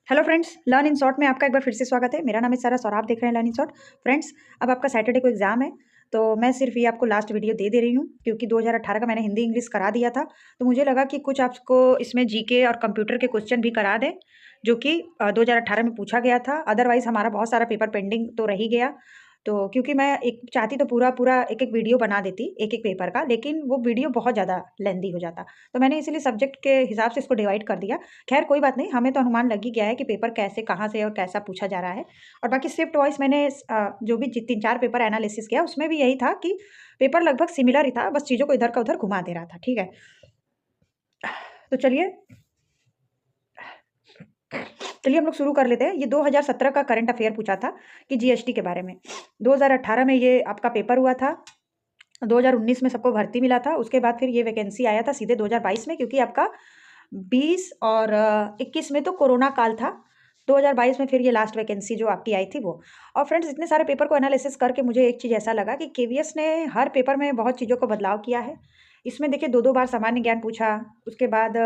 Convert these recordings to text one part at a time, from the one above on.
Hello friends, learn in short में आपका एक बार फिर से स्वागत है। मेरा नाम है सरस और आप देख रहे हैं लर्न इन शॉर्ट। फ्रेंड्स, अब आपका सैटरडे को एग्जाम है, तो मैं सिर्फ ये आपको लास्ट वीडियो दे रही हूँ क्योंकि 2018 का मैंने हिंदी इंग्लिश करा दिया था। तो मुझे लगा कि कुछ आपको इसमें जीके और कंप्यूटर के क्वेश्चन भी करा दें जो कि 2018 में पूछा गया था। अदरवाइज हमारा बहुत सारा पेपर पेंडिंग तो रह ही गया। तो क्योंकि मैं एक चाहती तो पूरा एक एक वीडियो बना देती एक एक पेपर का, लेकिन वो वीडियो बहुत ज़्यादा लेंदी हो जाता। तो मैंने इसीलिए सब्जेक्ट के हिसाब से इसको डिवाइड कर दिया। खैर कोई बात नहीं, हमें तो अनुमान लग ही गया है कि पेपर कैसे, कहाँ से और कैसा पूछा जा रहा है। और बाकी शिफ्ट वाइज मैंने जो भी 3-4 पेपर एनालिसिस किया उसमें भी यही था कि पेपर लगभग सिमिलर ही था, बस चीज़ों को इधर का उधर घुमा दे रहा था। ठीक है, तो चलिए हम लोग शुरू कर लेते हैं। ये 2017 का करंट अफेयर पूछा था कि जीएसटी के बारे में। 2018 में ये आपका पेपर हुआ था, 2019 में सबको भर्ती मिला था, उसके बाद फिर ये वैकेंसी आया था सीधे 2022 में, क्योंकि आपका 20 और 21 में तो कोरोना काल था। 2022 में फिर ये लास्ट वैकेंसी जो आपकी आई थी वो। और फ्रेंड्स, इतने सारे पेपर को एनालिसिस करके मुझे एक चीज़ ऐसा लगा कि केवीएस ने हर पेपर में बहुत चीज़ों को बदलाव किया है। इसमें देखिए 2-2 बार सामान्य ज्ञान पूछा, उसके बाद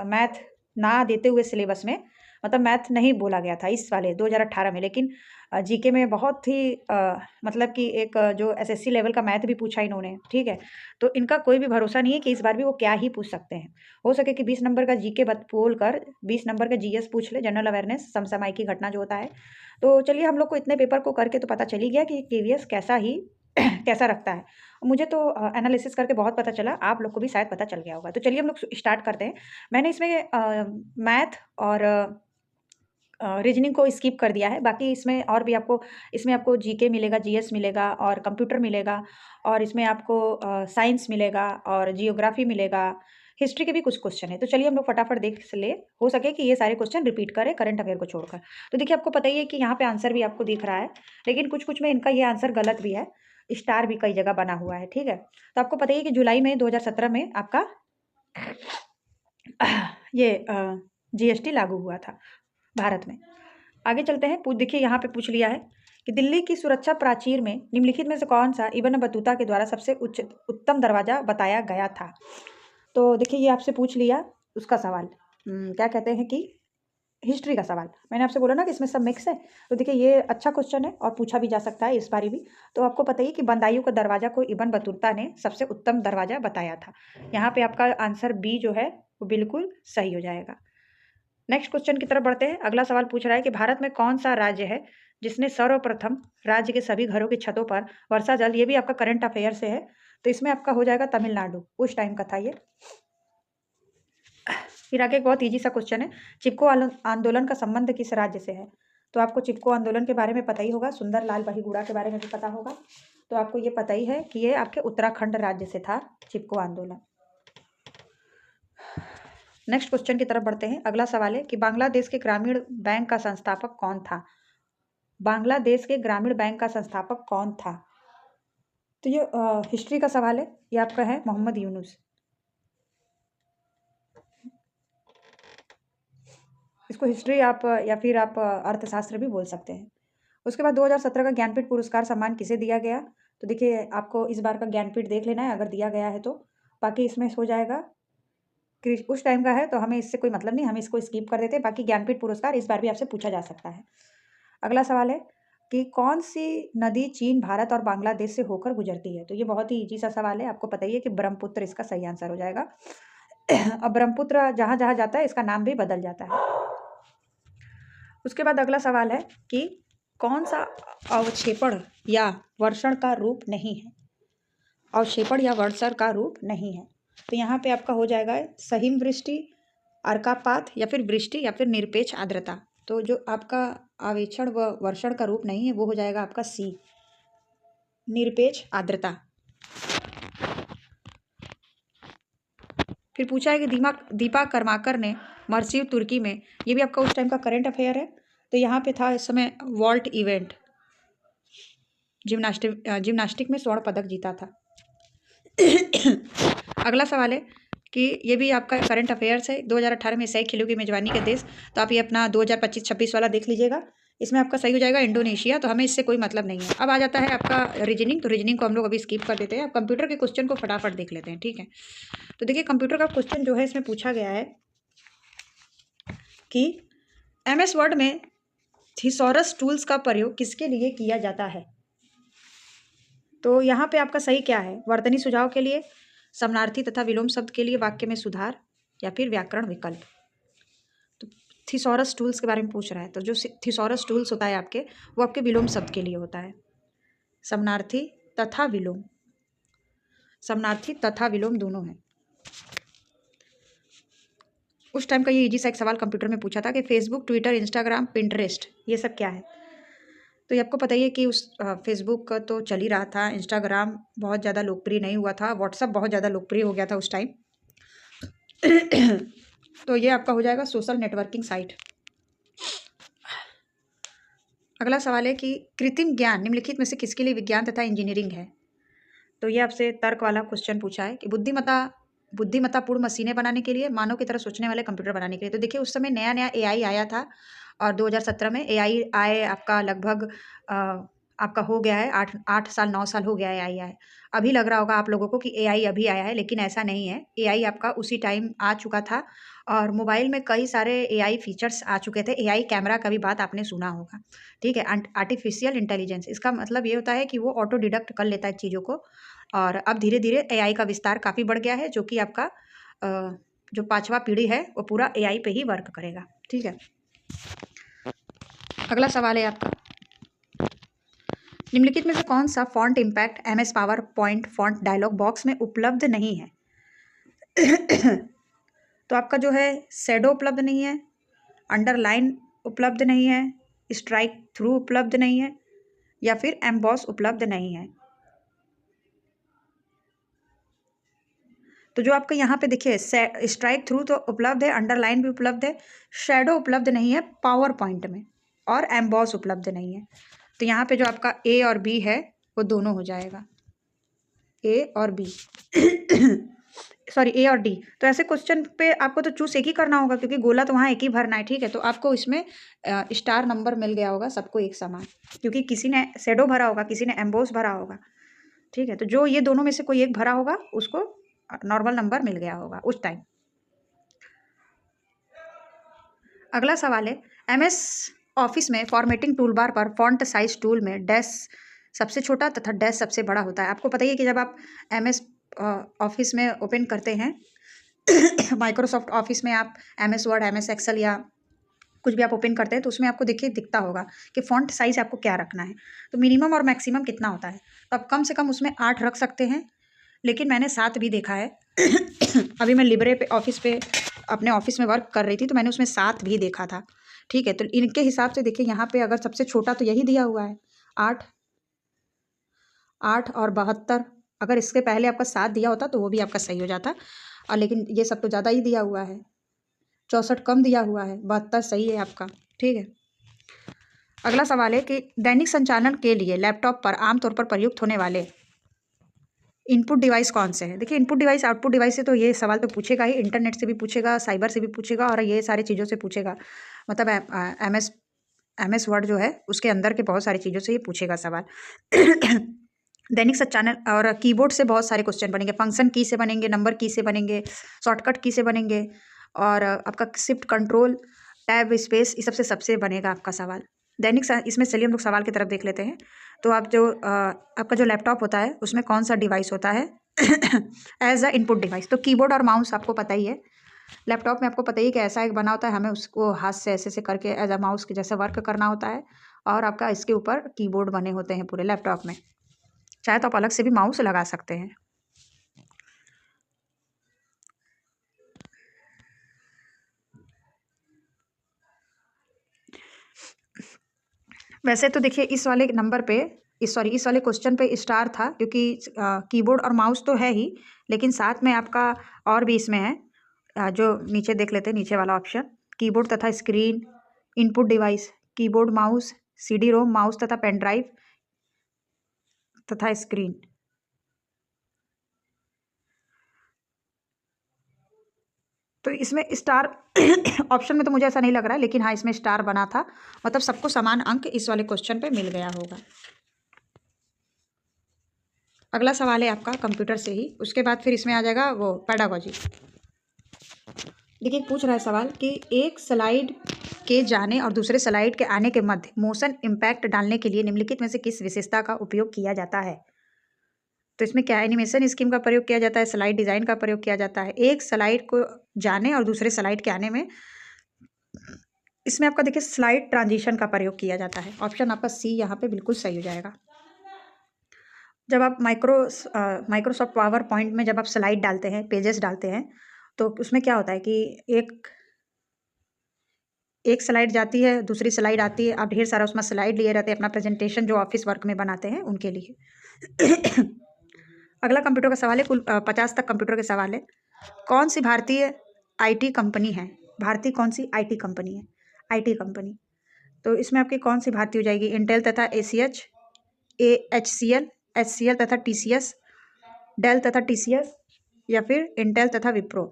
मैथ ना देते हुए सिलेबस में, मतलब मैथ नहीं बोला गया था इस वाले 2018 में, लेकिन जीके में बहुत ही मतलब कि एक जो एसएससी लेवल का मैथ भी पूछा इन्होंने। ठीक है, तो इनका कोई भी भरोसा नहीं है कि इस बार भी वो क्या ही पूछ सकते हैं। हो सके कि 20 नंबर का जीके बोल कर 20 नंबर का जीएस पूछ ले, जनरल अवेयरनेस, समसामयिक की घटना जो होता है। तो चलिए हम लोग को इतने पेपर को करके तो पता चल ही गया कि केवीएस कैसा ही कैसा रखता है। मुझे तो एनालिसिस करके बहुत पता चला, आप लोग को भी शायद पता चल गया होगा। तो चलिए हम लोग स्टार्ट करते हैं। मैंने इसमें मैथ और रीजनिंग को स्किप कर दिया है। बाकी इसमें और भी आपको जीके मिलेगा, जीएस मिलेगा और कंप्यूटर मिलेगा, और इसमें आपको साइंस मिलेगा और जियोग्राफी मिलेगा। हिस्ट्री के भी कुछ क्वेश्चन है। तो चलिए हम लोग फटाफट देख ले, हो सके कि ये सारे क्वेश्चन रिपीट करें करंट अफेयर को छोड़कर। तो देखिए आपको पता ही है कि यहाँ पे आंसर भी आपको दिख रहा है, लेकिन कुछ कुछ में इनका ये आंसर गलत भी है। स्टार भी कई जगह बना हुआ है। ठीक है, तो आपको पता ही है कि जुलाई में 2017 में आपका ये जीएसटी लागू हुआ था भारत में। आगे चलते हैं। देखिए यहाँ पे पूछ लिया है कि दिल्ली की सुरक्षा प्राचीर में निम्नलिखित में से कौन सा इब्न बतूता के द्वारा सबसे उत्तम दरवाजा बताया गया था। तो देखिए ये आपसे पूछ लिया उसका सवाल, क्या कहते हैं कि हिस्ट्री का सवाल। मैंने आपसे बोला ना कि इसमें सब मिक्स है। तो देखिए ये अच्छा क्वेश्चन है और पूछा भी जा सकता है इस बारी भी। तो आपको पता ही कि बदायूं का दरवाजा को इब्न बतूता ने सबसे उत्तम दरवाजा बताया था। यहाँ पे आपका आंसर बी जो है वो बिल्कुल सही हो जाएगा। नेक्स्ट क्वेश्चन की तरफ बढ़ते हैं। अगला सवाल पूछ रहा है कि भारत में कौन सा राज्य है जिसने सर्वप्रथम राज्य के सभी घरों की छतों पर वर्षा जल, ये भी आपका करंट अफेयर से है, तो इसमें आपका हो जाएगा तमिलनाडु। उस टाइम का था ये। फिर आगे एक बहुत इजी सा क्वेश्चन है, चिपको आंदोलन का संबंध किस राज्य से है। तो आपको चिपको आंदोलन के बारे में पता ही होगा, सुंदरलाल बहीगुड़ा के बारे में भी पता होगा। तो आपको ये पता ही है कि ये आपके उत्तराखंड राज्य से था चिपको आंदोलन। नेक्स्ट क्वेश्चन की तरफ बढ़ते हैं। अगला सवाल है कि बांग्लादेश के ग्रामीण बैंक का संस्थापक कौन था। बांग्लादेश के ग्रामीण बैंक का संस्थापक कौन था। तो ये हिस्ट्री का सवाल है, ये आपका है मोहम्मद यूनुस। इसको हिस्ट्री आप या फिर आप अर्थशास्त्र भी बोल सकते हैं। उसके बाद 2017 का ज्ञानपीठ पुरस्कार सम्मान किसे दिया गया। तो देखिए आपको इस बार का ज्ञानपीठ देख लेना है अगर दिया गया है तो। बाकी इसमें हो जाएगा कि उस टाइम का है तो हमें इससे कोई मतलब नहीं, हम इसको स्किप कर देते हैं। बाकी ज्ञानपीठ पुरस्कार इस बार भी आपसे पूछा जा सकता है। अगला सवाल है कि कौन सी नदी चीन, भारत और बांग्लादेश से होकर गुजरती है। तो ये बहुत ही इजी सा सवाल है, आपको पता ही है कि ब्रह्मपुत्र इसका सही आंसर हो जाएगा। अब ब्रह्मपुत्र जहाँ जहाँ जाता है इसका नाम भी बदल जाता है। उसके बाद अगला सवाल है कि कौन सा अवक्षेपण या वर्षण का रूप नहीं है। अवक्षेपण या वर्षण का रूप नहीं है, तो यहाँ पे आपका हो जाएगा सहिम वृष्टि, अर्कापात, या फिर वृष्टि, या फिर निरपेक्ष आर्द्रता। तो जो आपका आवेक्षण व वर्षण का रूप नहीं है वो हो जाएगा आपका सी, निरपेक्ष आर्द्रता। फिर पूछा है कि दीपा कर्माकर ने मर्सिव तुर्की में, ये भी आपका उस टाइम का करंट अफेयर है। तो यहाँ पे था इस समय वॉल्ट इवेंट, जिम्नास्टिक में स्वर्ण पदक जीता था। अगला सवाल है कि ये भी आपका करंट अफेयर्स है, 2018 में एशियाई खेलों की मेजबानी के देश। तो आप ये अपना 2025-26 वाला देख लीजिएगा, इसमें आपका सही हो जाएगा इंडोनेशिया। तो हमें इससे कोई मतलब नहीं है। अब आ जाता है आपका रीजनिंग। तो रीजनिंग को हम लोग अभी स्किप कर देते हैं, अब कंप्यूटर के क्वेश्चन को फटाफट देख लेते हैं। ठीक है, तो देखिए कंप्यूटर का क्वेश्चन जो है इसमें पूछा गया है कि MS वर्ड में थिसॉरस टूल्स का प्रयोग किसके लिए किया जाता है? तो यहाँ पे आपका सही क्या है? वर्तनी सुझाव के लिए, समानार्थी तथा विलोम शब्द के लिए, वाक्य में सुधार, या फिर व्याकरण विकल्प। तो थिसॉरस टूल्स के बारे में पूछ रहा है, तो जो थिसॉरस टूल्स होता है आपके, वो आपके विलोम शब्द के लिए होता है। समानार्थी तथा विलोम, समानार्थी तथा विलोम दोनों हैं। उस टाइम का ये इजी सा एक सवाल कंप्यूटर में पूछा था कि फेसबुक, ट्विटर, इंस्टाग्राम, पिंटरेस्ट, ये सब क्या है? तो ये आपको पता ही है कि उस फेसबुक का तो चल ही रहा था, इंस्टाग्राम बहुत ज़्यादा लोकप्रिय नहीं हुआ था, व्हाट्सअप बहुत ज़्यादा लोकप्रिय हो गया था उस टाइम। तो ये आपका हो जाएगा सोशल नेटवर्किंग साइट। अगला सवाल है कि कृत्रिम ज्ञान निम्नलिखित में से किसके लिए विज्ञान तथा इंजीनियरिंग है? तो ये आपसे तर्क वाला क्वेश्चन पूछा है कि बुद्धिमत्तापूर्ण मशीनें बनाने के लिए, मानव की तरह सोचने वाले कंप्यूटर बनाने के लिए। तो देखिए उस समय नया नया AI आया था और 2017 में AI आए आपका लगभग आपका हो गया है 8 साल 9 साल हो गया है AI आए। अभी लग रहा होगा आप लोगों को कि AI अभी आया है, लेकिन ऐसा नहीं है। AI आपका उसी टाइम आ चुका था और मोबाइल में कई सारे AI फीचर्स आ चुके थे। AI कैमरा का भी बात आपने सुना होगा, ठीक है। आर्टिफिशियल इंटेलिजेंस, इसका मतलब ये होता है कि वो ऑटो डिडक्ट कर लेता है चीज़ों को। और अब धीरे धीरे AI का विस्तार काफ़ी बढ़ गया है, जो कि आपका जो 5वां पीढ़ी है वो पूरा AI पे ही वर्क करेगा, ठीक है। अगला सवाल है आपका, निम्नलिखित में से कौन सा font impact MS PowerPoint font dialog box में उपलब्ध नहीं है? तो आपका जो है शैडो उपलब्ध नहीं है, अंडरलाइन उपलब्ध नहीं है, स्ट्राइक थ्रू उपलब्ध नहीं है, या फिर एम्बॉस उपलब्ध नहीं है। तो जो आपका यहाँ पे देखिए स्ट्राइक थ्रू तो उपलब्ध है, अंडरलाइन भी उपलब्ध है, शैडो उपलब्ध नहीं है पावर पॉइंट में, और एम्बॉस उपलब्ध नहीं है। तो यहाँ पे जो आपका A और B है वो दोनों हो जाएगा, A और B। सॉरी A और D। तो ऐसे क्वेश्चन पे आपको तो चूज एक ही करना होगा, क्योंकि गोला तो वहाँ एक ही भरना है, ठीक है। तो आपको इसमें स्टार नंबर मिल गया होगा सबको एक समान, क्योंकि किसी ने शैडो भरा होगा, किसी ने एम्बोस भरा होगा, ठीक है। तो जो ये दोनों में से कोई एक भरा होगा उसको नॉर्मल नंबर मिल गया होगा उस टाइम। अगला सवाल है, MS ऑफिस में फॉर्मेटिंग टूल बार पर फॉन्ट साइज टूल में डैश सबसे छोटा तथा डैश सबसे बड़ा होता है। आपको पता ही है कि जब आप MS ऑफिस में ओपन करते हैं माइक्रोसॉफ्ट ऑफिस में आप MS वर्ड, MS एक्सेल या कुछ भी आप ओपन करते हैं, तो उसमें आपको देखिए दिखता होगा कि फ़ॉन्ट साइज़ आपको क्या रखना है। तो मिनिमम और मैक्सिमम कितना होता है? तो आप कम से कम उसमें 8 रख सकते हैं, लेकिन मैंने 7 भी देखा है। अभी मैं लिब्रे पे ऑफिस पे अपने ऑफिस में वर्क कर रही थी, तो मैंने उसमें 7 भी देखा था, ठीक है। तो इनके हिसाब से देखिए यहाँ पे अगर सबसे छोटा तो यही दिया हुआ है 8 और 72। अगर इसके पहले आपका 7 दिया होता तो वो भी आपका सही हो जाता, और लेकिन ये सब तो ज़्यादा ही दिया हुआ है। 64 कम दिया हुआ है, 72 सही है आपका, ठीक है। अगला सवाल है कि दैनिक संचालन के लिए लैपटॉप पर आमतौर पर प्रयुक्त होने वाले इनपुट डिवाइस कौन से हैं? देखिए इनपुट डिवाइस आउटपुट डिवाइस से तो ये सवाल तो पूछेगा ही, इंटरनेट से भी पूछेगा, साइबर से भी पूछेगा, और ये सारी चीज़ों से पूछेगा। मतलब MS वर्ड जो है उसके अंदर के बहुत सारी चीज़ों से ये पूछेगा सवाल। दैनिक संचालन और कीबोर्ड से बहुत सारे क्वेश्चन बनेंगे, फंक्शन की से बनेंगे, नंबर की से बनेंगे, शॉर्टकट की से बनेंगे, और आपका शिफ्ट कंट्रोल टैब स्पेस, इस सबसे बनेगा आपका सवाल। इसमें चलिए हम लोग सवाल की तरफ देख लेते हैं। तो आप जो आपका जो लैपटॉप होता है उसमें कौन सा डिवाइस होता है एज अ इनपुट डिवाइस? तो कीबोर्ड और माउस आपको पता ही है। लैपटॉप में आपको पता ही कि ऐसा एक बना होता है, हमें उसको हाथ से ऐसे ऐसे करके एज अ माउस के जैसे वर्क करना होता है, और आपका इसके ऊपर कीबोर्ड बने होते हैं पूरे लैपटॉप में। चाहे तो आप अलग से भी माउस लगा सकते हैं। वैसे तो देखिए इस वाले नंबर पे इस वाले क्वेश्चन पे स्टार था, क्योंकि कीबोर्ड और माउस तो है ही, लेकिन साथ में आपका और भी इसमें है। जो नीचे देख लेते हैं, नीचे वाला ऑप्शन, कीबोर्ड तथा screen, input device, keyboard, mouse, CD रोम, माउस तथा पेन ड्राइव तथा स्क्रीन। तो इसमें स्टार ऑप्शन में तो मुझे ऐसा नहीं लग रहा है, लेकिन हाँ इसमें स्टार बना था, मतलब सबको समान अंक इस वाले क्वेश्चन पे मिल गया होगा। अगला सवाल है आपका कंप्यूटर से ही, उसके बाद फिर इसमें आ जाएगा वो पेडागोजी। देखिए पूछ रहा है सवाल कि एक स्लाइड के जाने और दूसरे स्लाइड के आने के मध्य मोशन इम्पैक्ट डालने के लिए निम्नलिखित में से किस विशेषता का उपयोग किया जाता है? तो इसमें क्या एनिमेशन स्कीम का प्रयोग किया जाता है, स्लाइड डिजाइन का प्रयोग किया जाता है। एक स्लाइड को जाने और दूसरे स्लाइड के आने में इसमें आपका देखिए स्लाइड ट्रांजिशन का प्रयोग किया जाता है। ऑप्शन आपका सी यहाँ पे बिल्कुल सही हो जाएगा। जब आप माइक्रोसॉफ्ट पावर पॉइंट में जब आप स्लाइड डालते हैं, पेजेस डालते हैं, तो उसमें क्या होता है कि एक स्लाइड जाती है, दूसरी स्लाइड आती है, आप ढेर सारा उसमें स्लाइड लिए रहते हैं अपना प्रेजेंटेशन जो ऑफिस वर्क में बनाते हैं उनके लिए। अगला कंप्यूटर का सवाल है, कुल 50 तक कंप्यूटर के सवाल है। कौन सी भारतीय आईटी कंपनी है? भारतीय कौन सी आईटी कंपनी है? IT company. तो इसमें आपकी कौन सी भारतीय हो जाएगी? इंटेल तथा एसीएच, एचसीएल, एचसीएल तथा टीसीएस, डेल तथा टीसीएस, या फिर इंटेल तथा विप्रो।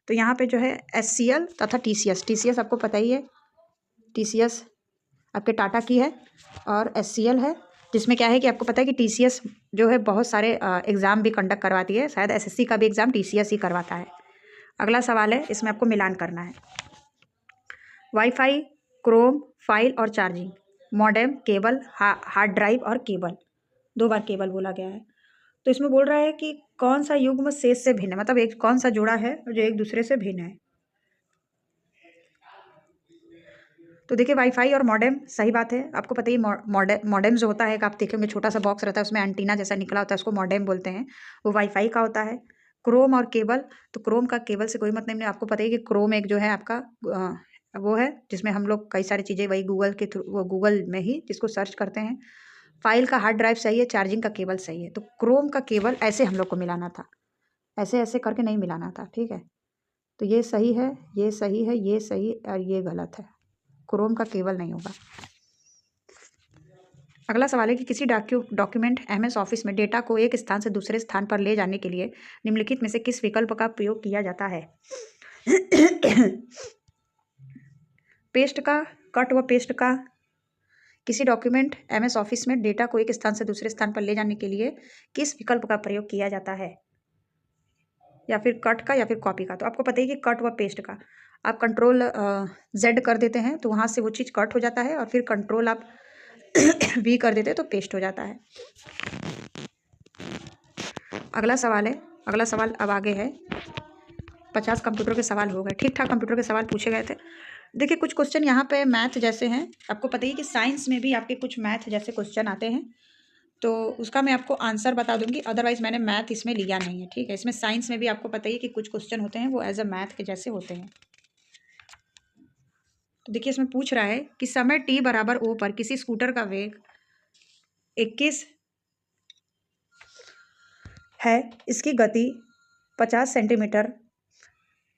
तो यहाँ पे जो है एचसीएल तथा टीसीएस। टीसीएस आपको पता ही है, टीसीएस आपके टाटा की है, और एचसीएल है जिसमें क्या है कि आपको पता है कि टीसीएस जो है बहुत सारे एग्ज़ाम भी कंडक्ट करवाती है, शायद एसएससी का भी एग्ज़ाम टीसीएस ही करवाता है। अगला सवाल है, इसमें आपको मिलान करना है। वाईफाई, क्रोम, फाइल और charging, modem, cable, hard drive और केबल। 2 बार केबल बोला गया है। तो इसमें बोल रहा है कि कौन सा युग्म शेष से भिन्न है, मतलब एक कौन सा जोड़ा है जो एक दूसरे से भिन्न है। तो देखिए वाईफाई और मॉडेम सही बात है, आपको पता ही मॉडेम जो होता है कि आप देखेंगे छोटा सा बॉक्स रहता है उसमें एंटीना जैसा निकला होता है, उसको मॉडेम बोलते हैं, वो वाईफाई का होता है। क्रोम और केबल, तो क्रोम का केबल से कोई मतलब नहीं, आपको पता ही कि क्रोम एक जो है आपका वो है जिसमें हम लोग कई सारी चीज़ें वही गूगल के थ्रू, वो गूगल में ही जिसको सर्च करते हैं। फाइल का हार्ड ड्राइव सही है, चार्जिंग का केबल सही है। तो क्रोम का केबल ऐसे हम लोग को मिलाना था, ऐसे ऐसे करके नहीं मिलाना था, ठीक है। तो ये सही है, ये सही है, ये सही और ये गलत है, क्रोम का केबल नहीं होगा। अगला सवाल है कि किसी डॉक्यूमेंट एमएस ऑफिस में डेटा को एक स्थान से दूसरे स्थान पर ले जाने के लिए निम्नलिखित में से किस विकल्प का प्रयोग किया जाता है? पेस्ट का, कट व पेस्ट का। किसी डॉक्यूमेंट एमएस ऑफिस में डेटा को एक स्थान से दूसरे स्थान पर ले जाने के लिए किस विकल्प का प्रयोग किया जाता है? या फिर कट का या फिर कॉपी का। तो आपको पता ही कि कट व पेस्ट का आप कंट्रोल जेड कर देते हैं तो वहाँ से वो चीज़ कट हो जाता है, और फिर कंट्रोल आप वी कर देते हैं तो पेस्ट हो जाता है। अगला सवाल है, अगला सवाल अब आगे है। 50 कंप्यूटर के सवाल हो गए, ठीक ठाक कंप्यूटर के सवाल पूछे गए थे। देखिए कुछ क्वेश्चन यहाँ पे मैथ जैसे हैं, आपको पता ही कि साइंस में भी आपके कुछ मैथ जैसे क्वेश्चन आते हैं, तो उसका मैं आपको आंसर बता दूंगी। अदरवाइज मैंने मैथ इसमें लिया नहीं है, ठीक है। इसमें साइंस में भी आपको पता ही कि कुछ क्वेश्चन होते हैं वो एज अ मैथ के जैसे होते हैं। तो देखिए इसमें पूछ रहा है कि समय t बराबर ओ पर किसी स्कूटर का वेग 21 है, इसकी गति 50 सेंटीमीटर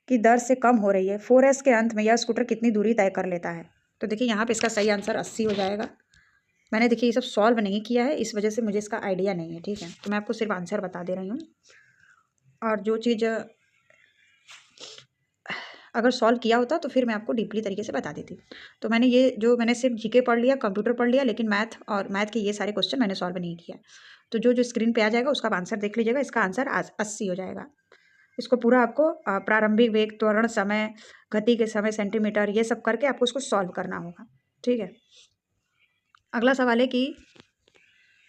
की दर से कम हो रही है। 4s के अंत में यह स्कूटर कितनी दूरी तय कर लेता है? तो देखिए यहाँ पे इसका सही आंसर 80 हो जाएगा। मैंने देखिए ये सब सॉल्व नहीं किया है, इस वजह से मुझे इसका आइडिया नहीं है, ठीक है। तो मैं आपको सिर्फ आंसर बता दे रही हूँ, और जो चीज़ अगर सॉल्व किया होता तो फिर मैं आपको डीपली तरीके से बता देती। तो मैंने ये जो मैंने सिर्फ जीके पढ़ लिया, कंप्यूटर पढ़ लिया, लेकिन मैथ और मैथ के ये सारे क्वेश्चन मैंने सॉल्व नहीं किया। तो जो जो स्क्रीन पे आ जाएगा उसका आंसर देख लीजिएगा, इसका आंसर 80 हो जाएगा। इसको पूरा आपको प्रारंभिक वेग, त्वरण समय, गति के समय सेंटीमीटर, ये सब करके आपको इसको सॉल्व करना होगा, ठीक है। अगला सवाल है कि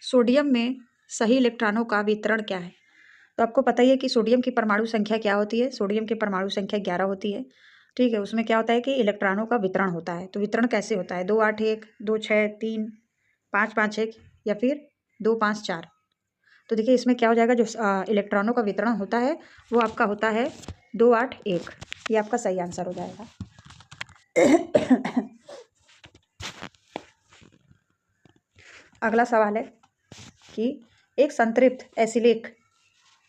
सोडियम में सही इलेक्ट्रॉनों का वितरण क्या है? तो आपको पता ही है कि सोडियम की परमाणु संख्या क्या होती है? सोडियम की परमाणु संख्या 11 होती है, ठीक है। उसमें क्या होता है कि इलेक्ट्रॉनों का वितरण होता है। तो वितरण कैसे होता है? 2 8 1, 2 6 3, 5 5 1, या फिर 2 5 4। तो देखिए इसमें क्या हो जाएगा, जो इलेक्ट्रॉनों का वितरण होता है वो आपका होता है 2 8 1। ये आपका सही आंसर हो जाएगा। अगला सवाल है कि एक संतृप्त एसिलिक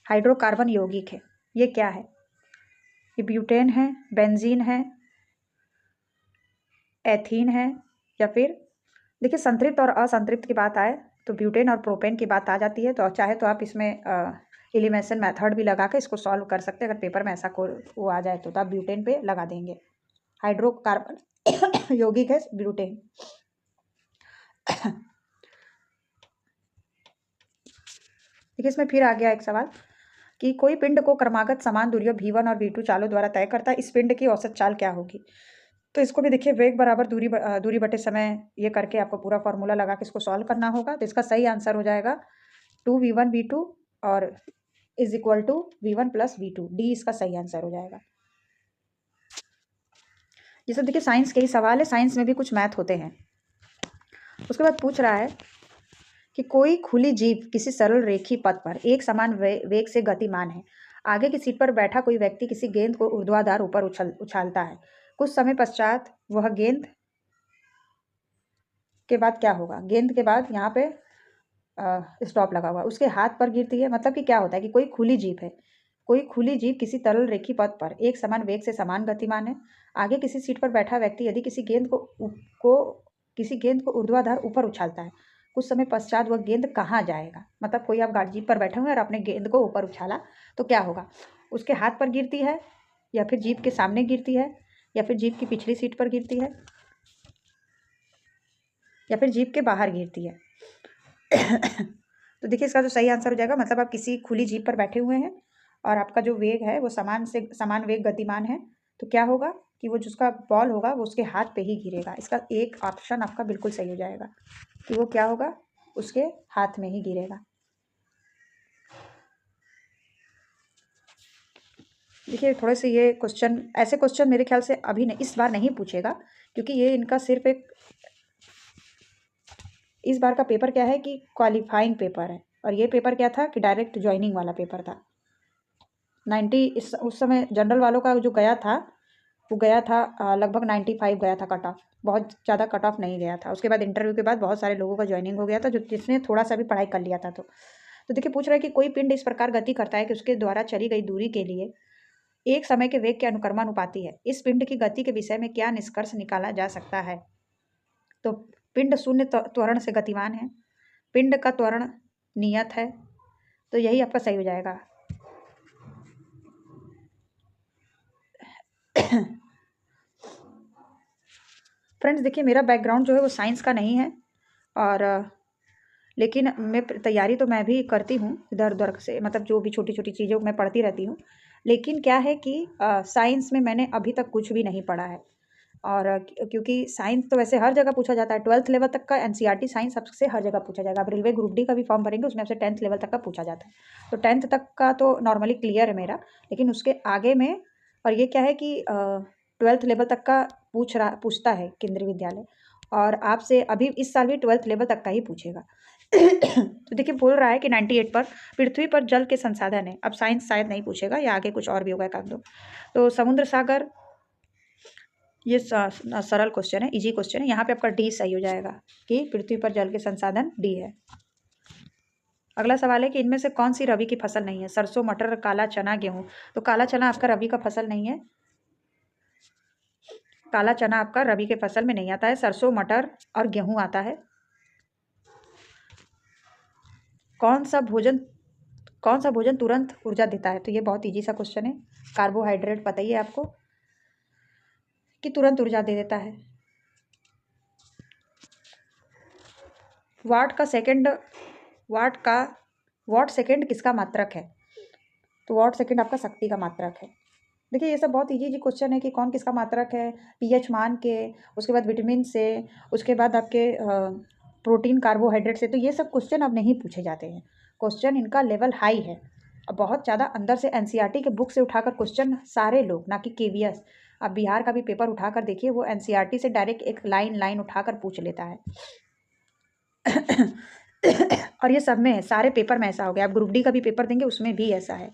हाइड्रोकार्बन यौगिक है, ये क्या है? ये ब्यूटेन है, बेंजीन है, एथीन है, या फिर देखिए संतृप्त और असंतृप्त की बात आए तो ब्यूटेन और प्रोपेन की बात आ जाती है। तो चाहे तो आप इसमें एलिमिनेशन मेथड भी लगा के इसको सॉल्व कर सकते हैं। अगर पेपर में ऐसा कोई वो आ जाए तो आप ब्यूटेन पे लगा देंगे। हाइड्रोकार्बन यौगिक है ब्यूटेन। देखिए इसमें फिर आ गया एक सवाल कि कोई पिंड को क्रमागत समान दूरियों v1 और v2 चालों द्वारा तय करता है, इस पिंड की औसत चाल क्या होगी? तो इसको भी देखिए वेग बराबर दूरी बटे समय ये करके आपको पूरा फॉर्मूला लगा के इसको सॉल्व करना होगा। तो इसका सही आंसर हो जाएगा 2v1v2 और is equal to v1 plus v2। D इसका सही आंसर हो जाएगा। ये सब देखिए साइंस के ही सवाल है, साइंस में भी कुछ मैथ होते हैं। उसके बाद पूछ रहा है कि कोई खुली जीप किसी सरल रेखी पथ पर एक समान वेग से गतिमान है। आगे की सीट पर बैठा कोई व्यक्ति किसी गेंद को ऊर्ध्वाधर ऊपर उछालता है। कुछ समय पश्चात वह गेंद के बाद क्या होगा? गेंद के बाद यहाँ पे स्टॉप लगा हुआ, उसके हाथ पर गिरती है। मतलब कि क्या होता है कि कोई खुली जीप है, कोई खुली जीप किसी तरल रेखी पथ पर एक समान वेग से समान गतिमान है। आगे किसी सीट पर बैठा व्यक्ति यदि किसी गेंद को ऊर्ध्वाधर ऊपर उछालता है, कुछ समय पश्चात वह गेंद कहाँ जाएगा? मतलब कोई आप गाड़ी जीप पर बैठे हुए और अपने गेंद को ऊपर उछाला तो क्या होगा? उसके हाथ पर गिरती है, या फिर जीप के सामने गिरती है, या फिर जीप की पिछली सीट पर गिरती है, या फिर जीप के बाहर गिरती है। तो देखिए इसका जो सही आंसर हो जाएगा, मतलब आप किसी खुली जीप पर बैठे हुए हैं और आपका जो वेग है वो समान वेग गतिमान है, तो क्या होगा कि वो जिसका बॉल होगा वो उसके हाथ पे ही गिरेगा। इसका एक ऑप्शन आपका बिल्कुल सही हो जाएगा कि वो क्या होगा, उसके हाथ में ही गिरेगा। देखिए थोड़े से ये क्वेश्चन, ऐसे क्वेश्चन मेरे ख्याल से अभी नहीं, इस बार नहीं पूछेगा, क्योंकि ये इनका सिर्फ एक इस बार का पेपर क्या है कि क्वालिफाइंग पेपर है, और ये पेपर क्या था कि डायरेक्ट ज्वाइनिंग वाला पेपर था। 90 उस समय जनरल वालों का जो गया था वो गया था लगभग 95 गया था कट ऑफ, बहुत ज़्यादा कट ऑफ नहीं गया था। उसके बाद इंटरव्यू के बाद बहुत सारे लोगों का ज्वाइनिंग हो गया था, जो जिसने थोड़ा सा भी पढ़ाई कर लिया था। तो देखिए पूछ रहा है कि कोई पिंड इस प्रकार गति करता है कि उसके द्वारा चली गई दूरी के लिए एक समय के वेग के अनुक्रमानुपाती है। इस पिंड की गति के विषय में क्या निष्कर्ष निकाला जा सकता है? तो पिंड शून्य त्वरण से गतिमान है, पिंड का त्वरण नियत है, तो यही आपका सही हो जाएगा। फ्रेंड्स देखिए मेरा बैकग्राउंड जो है वो साइंस का नहीं है, और लेकिन मैं तैयारी तो मैं भी करती हूँ इधर उधर से, मतलब जो भी छोटी छोटी चीज़ें मैं पढ़ती रहती हूँ। लेकिन क्या है कि साइंस में मैंने अभी तक कुछ भी नहीं पढ़ा है, और क्योंकि साइंस तो वैसे हर जगह पूछा जाता है। 12th लेवल तक का एनसीईआरटी साइंस सबसे हर जगह पूछा जाएगा। आप रेलवे ग्रुप डी का भी फॉर्म भरेंगे उसमें आपसे 10th लेवल तक का पूछा जाता है। तो 10th तक का तो नॉर्मली क्लियर है मेरा, लेकिन उसके आगे में, और ये क्या है कि 12th लेवल तक का पूछता है केंद्रीय विद्यालय, और आपसे अभी इस साल भी 12th लेवल तक का ही पूछेगा। तो देखिए बोल रहा है कि 98 पर पृथ्वी पर जल के संसाधन है। अब साइंस शायद नहीं पूछेगा, या आगे कुछ और भी होगा एक दो। तो समुद्र सागर, ये सरल क्वेश्चन है, इजी क्वेश्चन है। यहाँ पे आपका डी सही हो जाएगा कि पृथ्वी पर जल के संसाधन डी है। अगला सवाल है कि इनमें से कौन सी रबी की फसल नहीं है? सरसों, मटर, काला चना, गेहूं। तो काला चना आपका रबी का फसल नहीं है, काला चना आपका रबी के फसल में नहीं आता है। सरसों, मटर और गेहूं आता है। कौन सा भोजन तुरंत ऊर्जा देता है? तो ये बहुत इजी सा क्वेश्चन है। कार्बोहाइड्रेट पता ही है आपको कि तुरंत ऊर्जा दे देता है। वाट सेकंड किसका मात्रक है? तो वाट सेकंड आपका शक्ति का मात्रक है। देखिए ये सब बहुत इजी क्वेश्चन है कि कौन किसका मात्रक है, पीएच मान के, उसके बाद विटामिन से, उसके बाद आपके प्रोटीन कार्बोहाइड्रेट से। तो ये सब क्वेश्चन अब नहीं पूछे जाते हैं, क्वेश्चन इनका लेवल हाई है। अब बहुत ज़्यादा अंदर से एनसीईआरटी के बुक से उठाकर क्वेश्चन सारे लोग, ना कि केवीएस। अब बिहार का भी पेपर उठाकर देखिए, वो एनसीईआरटी से डायरेक्ट एक लाइन उठाकर पूछ लेता है। और ये सब में है, सारे पेपर में ऐसा हो गया। आप ग्रुप डी का भी पेपर देंगे उसमें भी ऐसा है।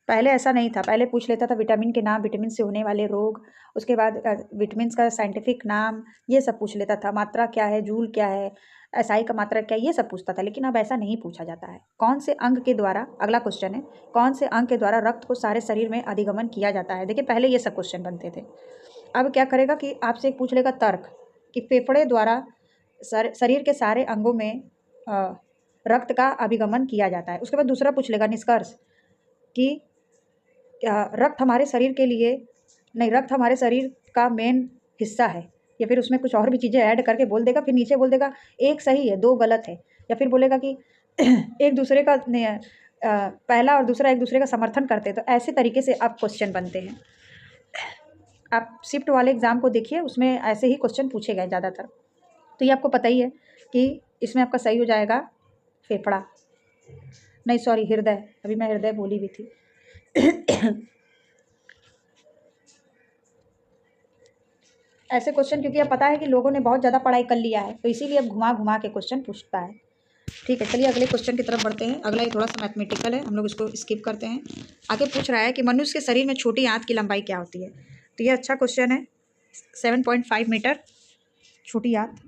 पहले ऐसा नहीं था, पहले पूछ लेता था विटामिन के नाम, विटामिन से होने वाले रोग, उसके बाद विटामिन का साइंटिफिक नाम, ये सब पूछ लेता था। मात्रा क्या है, जूल क्या है, एसआई का मात्रा क्या है, ये सब पूछता था। लेकिन अब ऐसा नहीं पूछा जाता है। कौन से अंग के द्वारा, अगला क्वेश्चन है, कौन से अंग के द्वारा रक्त को सारे शरीर में अधिगमन किया जाता है? देखिए पहले ये सब क्वेश्चन बनते थे। अब क्या करेगा कि आपसे पूछ लेगा तर्क, कि फेफड़े द्वारा शरीर के सारे अंगों में रक्त का अभिगमन किया जाता है। उसके बाद दूसरा पूछ लेगा निष्कर्ष, कि रक्त हमारे शरीर के लिए नहीं, रक्त हमारे शरीर का मेन हिस्सा है, या फिर उसमें कुछ और भी चीज़ें ऐड करके बोल देगा। फिर नीचे बोल देगा एक सही है, दो गलत है, या फिर बोलेगा कि एक दूसरे का पहला और दूसरा एक दूसरे का समर्थन करते हैं। तो ऐसे तरीके से अब क्वेश्चन बनते हैं। आप शिफ्ट वाले एग्ज़ाम को देखिए, उसमें ऐसे ही क्वेश्चन पूछे गए ज़्यादातर। तो ये आपको पता ही है कि इसमें आपका सही हो जाएगा फेफड़ा, नहीं सॉरी हृदय, अभी मैं हृदय बोली भी थी। ऐसे क्वेश्चन क्योंकि अब पता है कि लोगों ने बहुत ज़्यादा पढ़ाई कर लिया है, तो इसीलिए अब घुमा घुमा के क्वेश्चन पूछता है। ठीक है, चलिए अगले क्वेश्चन की तरफ बढ़ते हैं। अगला ये थोड़ा सा मैथमेटिकल है, हम लोग इसको स्किप करते हैं। आगे पूछ रहा है कि मनुष्य के शरीर में छोटी आंत की लंबाई क्या होती है। तो ये अच्छा क्वेश्चन है, 7.5 मीटर छोटी आंत।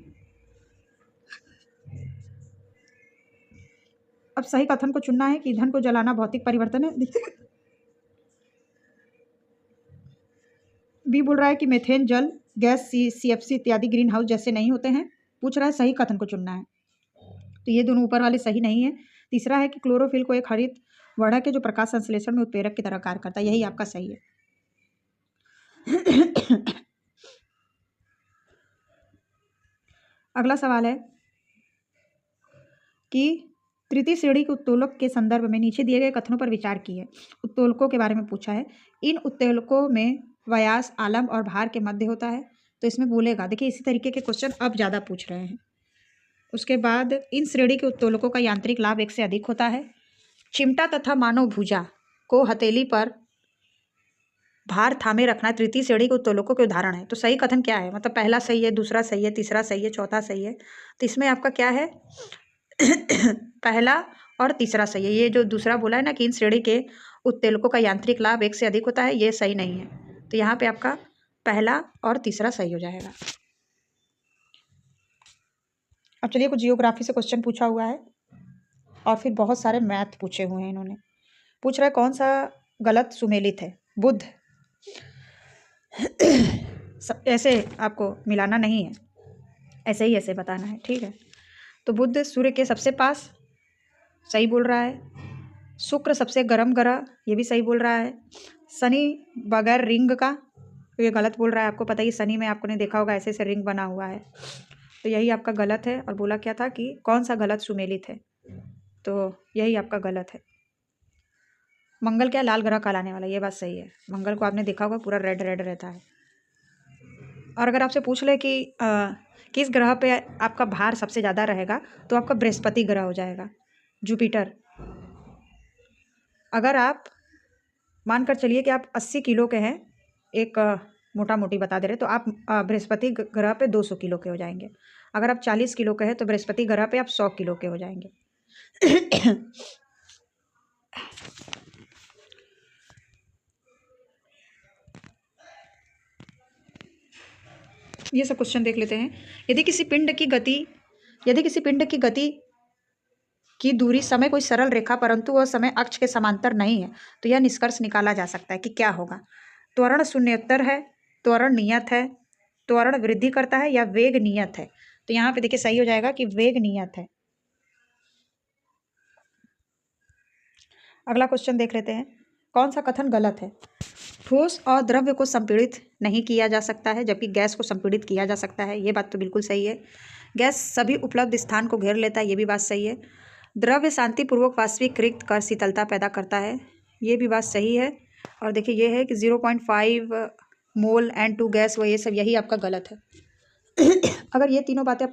अब सही कथन को चुनना है कि ईंधन को जलाना भौतिक परिवर्तन है। बी बोल रहा है कि मेथेन जल गैस CFC इत्यादि ग्रीन हाउस जैसे नहीं होते हैं। पूछ रहा है सही कथन को चुनना है, तो ये दोनों ऊपर वाले सही नहीं है। तीसरा है कि क्लोरोफिल को एक हरित वर्णक है जो प्रकाश संश्लेषण में उत्प्रेरक की तरह कार्य करता है, यही आपका सही है। अगला सवाल है कि तृतीय श्रेणी के उत्तोलक के संदर्भ में नीचे दिए गए कथनों पर विचार कीजिए। उत्तोलकों के बारे में पूछा है। इन उत्तोलकों में व्यास आलम और भार के मध्य होता है, तो इसमें बोलेगा, देखिए इसी तरीके के क्वेश्चन अब ज़्यादा पूछ रहे हैं। उसके बाद इन श्रेणी के उत्तोलकों का यांत्रिक लाभ एक से अधिक होता है। चिमटा तथा मानव भुजा को हथेली पर भार थामे रखना तृतीय श्रेणी के उत्तोलकों के उदाहरण है। तो सही कथन क्या है, मतलब पहला सही है, दूसरा सही है, तीसरा सही है, चौथा सही है। तो इसमें आपका क्या है? पहला और तीसरा सही है। ये जो दूसरा बोला है ना कि इन श्रेणी के उत्तोलकों का यांत्रिक लाभ एक से अधिक होता है, ये सही नहीं है। तो यहाँ पे आपका पहला और तीसरा सही हो जाएगा। अब चलिए कुछ जियोग्राफी से क्वेश्चन पूछा हुआ है और फिर बहुत सारे मैथ पूछे हुए हैं इन्होंने। पूछ रहा है कौन सा गलत सुमेलित है। बुध, ऐसे आपको मिलाना नहीं है, ऐसे ही ऐसे बताना है, ठीक है। तो बुध सूर्य के सबसे पास, सही बोल रहा है। शुक्र सबसे गर्म ग्रह, ये भी सही बोल रहा है। शनि बगैर रिंग का, तो ये गलत बोल रहा है। आपको पता ही शनि में आपको नहीं देखा होगा ऐसे ऐसे रिंग बना हुआ है, तो यही आपका गलत है। और बोला क्या था कि कौन सा गलत सुमेलित है, तो यही आपका गलत है। मंगल क्या लाल ग्रह कहलाने वाला, ये बात सही है। मंगल को आपने देखा होगा पूरा रेड रेड रहता है। और अगर आपसे पूछ ले कि किस ग्रह पे आपका भार सबसे ज़्यादा रहेगा, तो आपका बृहस्पति ग्रह हो जाएगा, जुपिटर। अगर आप मानकर चलिए कि आप 80 किलो के हैं, एक मोटा मोटी बता दे रहे, तो आप बृहस्पति ग्रह पे 200 किलो के हो जाएंगे। अगर आप 40 किलो के हैं तो बृहस्पति ग्रह पे आप 100 किलो के हो जाएंगे। ये सब क्वेश्चन देख लेते हैं। यदि किसी पिंड की गति की दूरी समय कोई सरल रेखा परंतु वह समय अक्ष के समांतर नहीं है, तो यह निष्कर्ष निकाला जा सकता है कि क्या होगा। त्वरण शून्योत्तर है, त्वरण नियत है, त्वरण वृद्धि करता है, या वेग नियत है। तो यहाँ पे देखिए सही हो जाएगा कि वेग नियत है। अगला क्वेश्चन देख लेते हैं। कौन सा कथन गलत है? ठोस और द्रव्य को संपीड़ित नहीं किया जा सकता है, जबकि गैस को संपीड़ित किया जा सकता है, ये बात तो बिल्कुल सही है। गैस सभी उपलब्ध स्थान को घेर लेता है, ये भी बात सही है। द्रव्य शांतिपूर्वक वाष्पीकृत कर शीतलता पैदा करता है, ये भी बात सही है। और देखिए ये है कि 0.5 मोल N2 गैस, वो ये सब, यही आपका गलत है। अगर ये तीनों बातें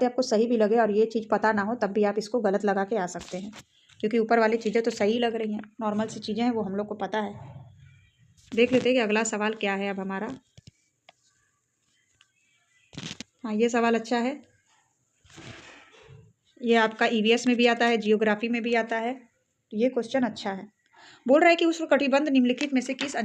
आपको सही भी लगे और ये चीज़ पता ना हो, तब भी आप इसको गलत लगा के आ सकते हैं, क्योंकि ऊपर वाली चीज़ें तो सही लग रही हैं, नॉर्मल सी चीज़ें हैं, वो हम लोग को पता है। देख लेते हैं कि अगला सवाल क्या है अब हमारा। हाँ, ये सवाल अच्छा है, ये आपका EVS में भी आता है, जियोग्राफी में भी आता है, तो ये क्वेश्चन अच्छा है। बोल रहा है कि उष्णकटिबंध निम्नलिखित में से किस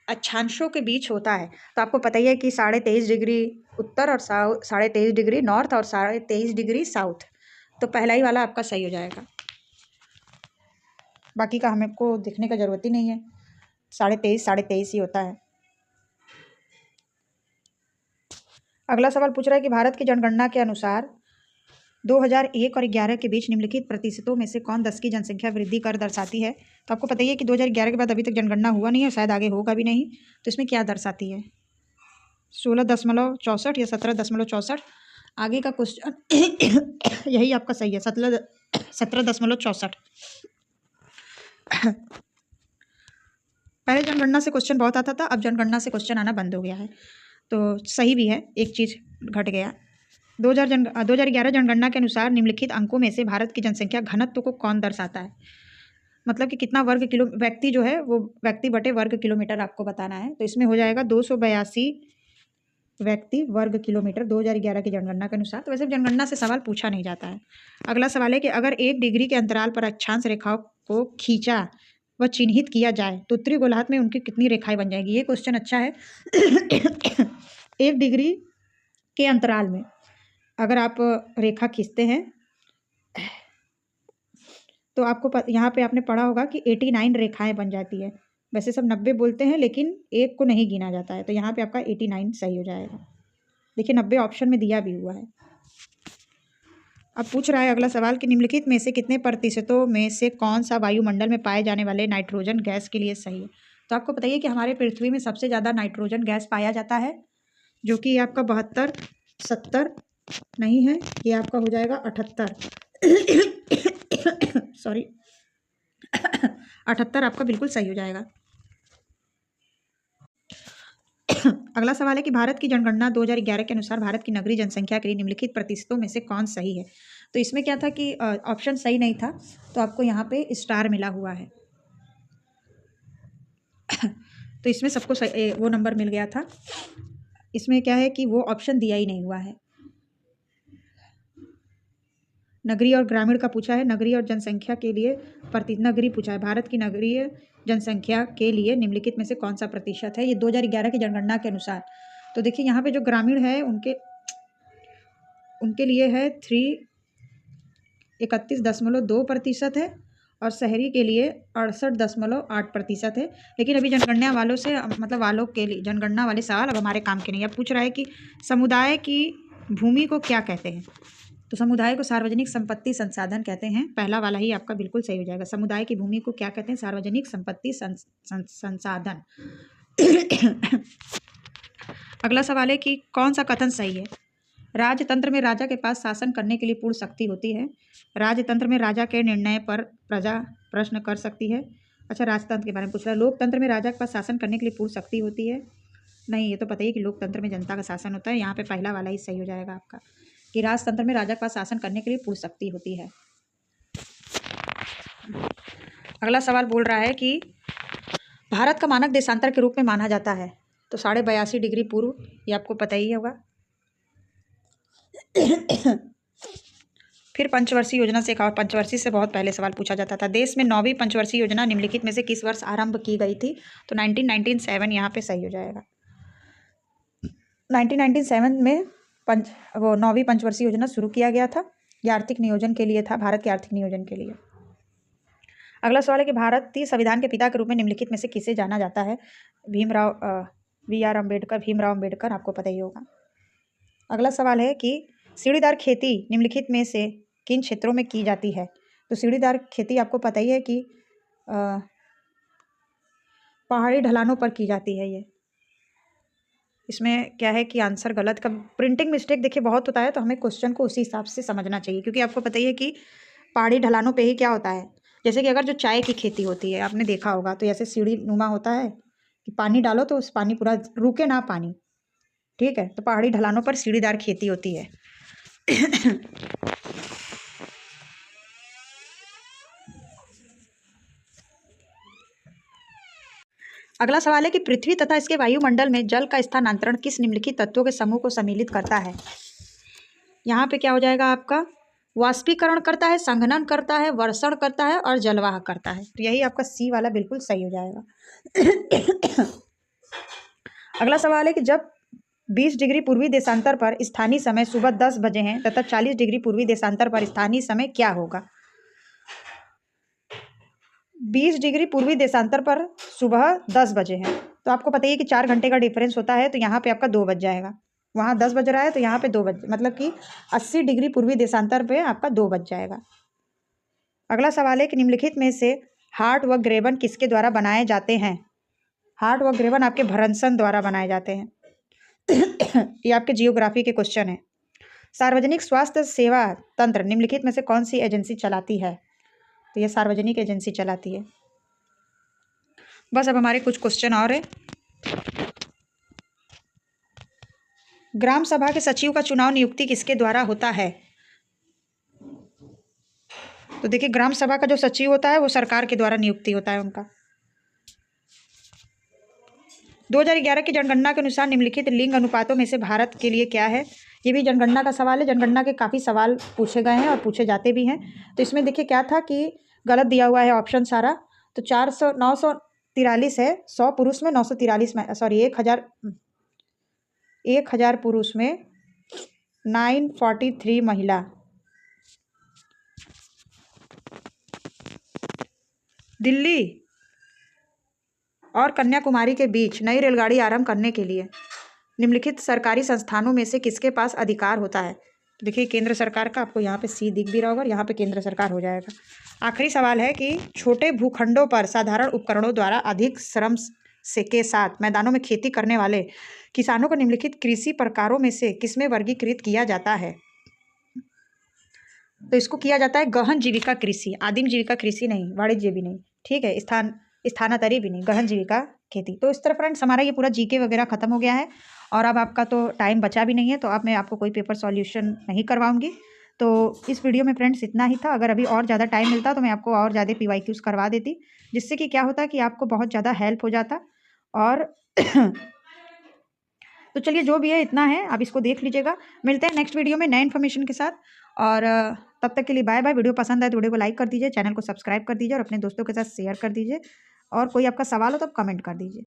अक्षांशों के बीच होता है। तो आपको पता ही है कि 23.5 डिग्री उत्तर और 23.5 डिग्री नॉर्थ और 23.5 डिग्री साउथ। तो पहला ही वाला आपका सही हो जाएगा, बाकी का हमें को देखने का जरूरत ही नहीं है। 23.5 ही होता है। अगला सवाल पूछ रहा है कि भारत की जनगणना के अनुसार 2001 और 11 के बीच निम्नलिखित प्रतिशतों में से कौन 10 की जनसंख्या वृद्धि कर दर्शाती है। तो आपको पता ही है कि 2011 के बाद अभी तक जनगणना हुआ नहीं है, शायद आगे होगा भी नहीं। तो इसमें क्या दर्शाती है? 16.64 या 17.64। आगे का क्वेश्चन यही आपका सही है, 17.64। पहले जनगणना से क्वेश्चन बहुत आता था, अब जनगणना से क्वेश्चन आना बंद हो गया है, तो सही भी है, एक चीज़ घट गया। 2011 जनगणना के अनुसार निम्नलिखित अंकों में से भारत की जनसंख्या घनत्व को कौन दर्शाता है? मतलब कि कितना वर्ग किलो व्यक्ति जो है वो व्यक्ति बटे वर्ग किलोमीटर आपको बताना है। तो इसमें हो जाएगा 282 व्यक्ति वर्ग किलोमीटर 2011 की जनगणना के अनुसार। तो वैसे जनगणना से सवाल पूछा नहीं जाता है। अगला सवाल है कि अगर 1 डिग्री के अंतराल पर अक्षांश रेखाओं को खींचा व चिन्हित किया जाए तो उत्तरी गोलार्ध में उनकी कितनी रेखाएं बन जाएगी? ये क्वेश्चन अच्छा है। 1 डिग्री के अंतराल में अगर आप रेखा खींचते हैं तो आपको यहाँ पे आपने पढ़ा होगा कि 89 रेखाएं बन जाती है। वैसे सब 90 बोलते हैं लेकिन एक को नहीं गिना जाता है, तो यहाँ पे आपका 89 सही हो जाएगा। देखिए 90 ऑप्शन में दिया भी हुआ है। अब पूछ रहा है अगला सवाल कि निम्नलिखित में से कितने प्रतिशतों में से कौन सा वायुमंडल में पाए जाने वाले नाइट्रोजन गैस के लिए सही है? तो आपको बताइए कि हमारे पृथ्वी में सबसे ज़्यादा नाइट्रोजन गैस पाया जाता है, जो कि आपका 72, 70 नहीं है, ये आपका हो जाएगा 78। सॉरी 78 आपका बिल्कुल सही हो जाएगा। अगला सवाल है कि भारत की जनगणना 2011 के अनुसार भारत की नगरीय जनसंख्या के लिए निम्नलिखित प्रतिशतों में से कौन सही है? तो इसमें क्या था कि ऑप्शन सही नहीं था, तो आपको यहाँ पे स्टार मिला हुआ है। तो इसमें सबको वो नंबर मिल गया था। इसमें क्या है कि वो ऑप्शन दिया ही नहीं हुआ है। नगरीय और ग्रामीण का पूछा है, नगरीय और जनसंख्या के लिए नगरीय पूछा है, भारत की नगरीय जनसंख्या के लिए निम्नलिखित में से कौन सा प्रतिशत है? ये 2011 की जनगणना के अनुसार। तो देखिए यहाँ पे जो ग्रामीण है उनके लिए है 31.2% है और शहरी के लिए 68.8% है। लेकिन अभी जनगणना वालों से मतलब वालों के लिए जनगणना वाले सवाल अब हमारे काम के नहीं। अब पूछ रहा है कि समुदाय की भूमि को क्या कहते हैं? तो समुदाय को सार्वजनिक संपत्ति संसाधन कहते हैं। पहला वाला ही आपका बिल्कुल सही हो जाएगा। समुदाय की भूमि को क्या कहते हैं? सार्वजनिक संपत्ति संसाधन। अगला सवाल है कि कौन सा कथन सही है? राजतंत्र में राजा के पास शासन करने के लिए पूर्ण शक्ति होती है। राजतंत्र में राजा के निर्णय पर प्रजा प्रश्न कर सकती है। अच्छा, राजतंत्र के बारे में पूछ रहा है। लोकतंत्र में राजा के पास शासन करने के लिए पूर्ण शक्ति होती है। नहीं, ये तो पता ही कि लोकतंत्र में जनता का शासन होता है। यहाँ पे पहला वाला ही सही हो जाएगा आपका कि राजतंत्र में राजा के पास शासन करने के लिए पूर्ण शक्ति होती है। अगला सवाल बोल रहा है कि भारत का मानक देशांतर के रूप में माना जाता है। तो 82.5 डिग्री पूर्व, ये आपको पता ही होगा। फिर पंचवर्षीय योजना से एक और पंचवर्षीय से बहुत पहले सवाल पूछा जाता था। देश में 9वीं पंचवर्षीय योजना निम्नलिखित में से किस वर्ष आरंभ की गई थी? तो 1997 यहाँ पे सही हो जाएगा। 1997 में 9वीं पंचवर्षीय योजना शुरू किया गया था। यह आर्थिक नियोजन के लिए था, भारत के आर्थिक नियोजन के लिए। अगला सवाल है कि भारतीय संविधान के पिता के रूप में निम्नलिखित में से किसे जाना जाता है? भीमराव अम्बेडकर, आपको पता ही होगा। अगला सवाल है कि सीढ़ीदार खेती निम्नलिखित में से किन क्षेत्रों में की जाती है? तो सीढ़ीदार खेती आपको पता ही है कि पहाड़ी ढलानों पर की जाती है। ये इसमें क्या है कि आंसर गलत का प्रिंटिंग मिस्टेक देखिए बहुत होता है, तो हमें क्वेश्चन को उसी हिसाब से समझना चाहिए, क्योंकि आपको पता ही है कि पहाड़ी ढलानों पे ही क्या होता है। जैसे कि अगर जो चाय की खेती होती है, आपने देखा होगा, तो ऐसे सीढ़ी नुमा होता है कि पानी डालो तो उस पानी पूरा रुके ना पानी, ठीक है। तो पहाड़ी ढलानों पर सीढ़ीदार खेती होती है। अगला सवाल है कि पृथ्वी तथा इसके वायुमंडल में जल का स्थानांतरण किस निम्नलिखित तत्वों के समूह को सम्मिलित करता है? यहाँ पे क्या हो जाएगा आपका? वाष्पीकरण करता है, संघनन करता है, वर्षण करता है और जलवाहक करता है। तो यही आपका सी वाला बिल्कुल सही हो जाएगा। अगला सवाल है कि जब 20 डिग्री पूर्वी देशांतर पर स्थानीय समय सुबह 10 बजे हैं तथा 40 डिग्री पूर्वी देशांतर पर स्थानीय समय क्या होगा? 20 डिग्री पूर्वी देशांतर पर सुबह 10 बजे है, तो आपको पता है कि 4 घंटे का डिफरेंस होता है, तो यहाँ पे आपका 2 बज जाएगा। वहाँ 10 बज रहा है तो यहाँ पे 2 बज, मतलब कि 80 डिग्री पूर्वी देशांतर पे आपका 2 बज जाएगा। अगला सवाल है कि निम्नलिखित में से हार्ट व ग्रेवन किसके द्वारा बनाए जाते हैं? हार्ट व ग्रेवन आपके भरनसन द्वारा बनाए जाते हैं। ये आपके जियोग्राफी के क्वेश्चन है। सार्वजनिक स्वास्थ्य सेवा तंत्र निम्नलिखित में से कौन सी एजेंसी चलाती है? तो ये सार्वजनिक एजेंसी चलाती है। बस अब हमारे कुछ क्वेश्चन और है। ग्राम सभा के सचिव का चुनाव नियुक्ति किसके द्वारा होता है? तो देखिए, ग्राम सभा का जो सचिव होता है वो सरकार के द्वारा नियुक्ति होता है उनका। 2011 की जनगणना के अनुसार निम्नलिखित लिंग अनुपातों में से भारत के लिए क्या है? ये भी जनगणना का सवाल है। जनगणना के काफ़ी सवाल पूछे गए हैं और पूछे जाते भी हैं। तो इसमें देखिए क्या था कि गलत दिया हुआ है ऑप्शन सारा। तो 943 है 100 पुरुष में, 943 में, सॉरी 1000 पुरुष में 943 महिला। दिल्ली और कन्याकुमारी के बीच नई रेलगाड़ी आरंभ करने के लिए निम्नलिखित सरकारी संस्थानों में से किसके पास अधिकार होता है? देखिए केंद्र सरकार का, आपको यहाँ पे सी दिख भी रहा होगा और यहाँ पे केंद्र सरकार हो जाएगा। आखिरी सवाल है कि छोटे भूखंडों पर साधारण उपकरणों द्वारा अधिक श्रम से के साथ मैदानों में खेती करने वाले किसानों को निम्नलिखित कृषि प्रकारों में से किसमें वर्गीकृत किया जाता है? तो इसको किया जाता है गहन जीविका कृषि, आदिम जीविका कृषि नहीं, वाणिज्य भी नहीं, ठीक है, स्थानांतरी भी नहीं, गहन जीविका खेती। तो इस तरह फ्रेंड्स हमारा ये पूरा जीके वगैरह खत्म हो गया है और अब आपका तो टाइम बचा भी नहीं है, तो अब मैं आपको कोई पेपर सॉल्यूशन नहीं करवाऊंगी। तो इस वीडियो में फ्रेंड्स इतना ही था। अगर अभी और ज़्यादा टाइम मिलता तो मैं आपको और ज़्यादा PYQs करवा देती, जिससे कि क्या होता कि आपको बहुत ज़्यादा हेल्प हो जाता। और तो चलिए जो भी है इतना है, आप इसको देख लीजिएगा। मिलते हैं नेक्स्ट वीडियो में नए इन्फॉर्मेशन के साथ, और तब तक के लिए बाय बाय। वीडियो पसंद आए तो वीडियो को लाइक कर दीजिए, चैनल को सब्सक्राइब कर दीजिए और अपने दोस्तों के साथ शेयर कर दीजिए। और कोई आपका सवाल हो तो आप कमेंट कर दीजिए।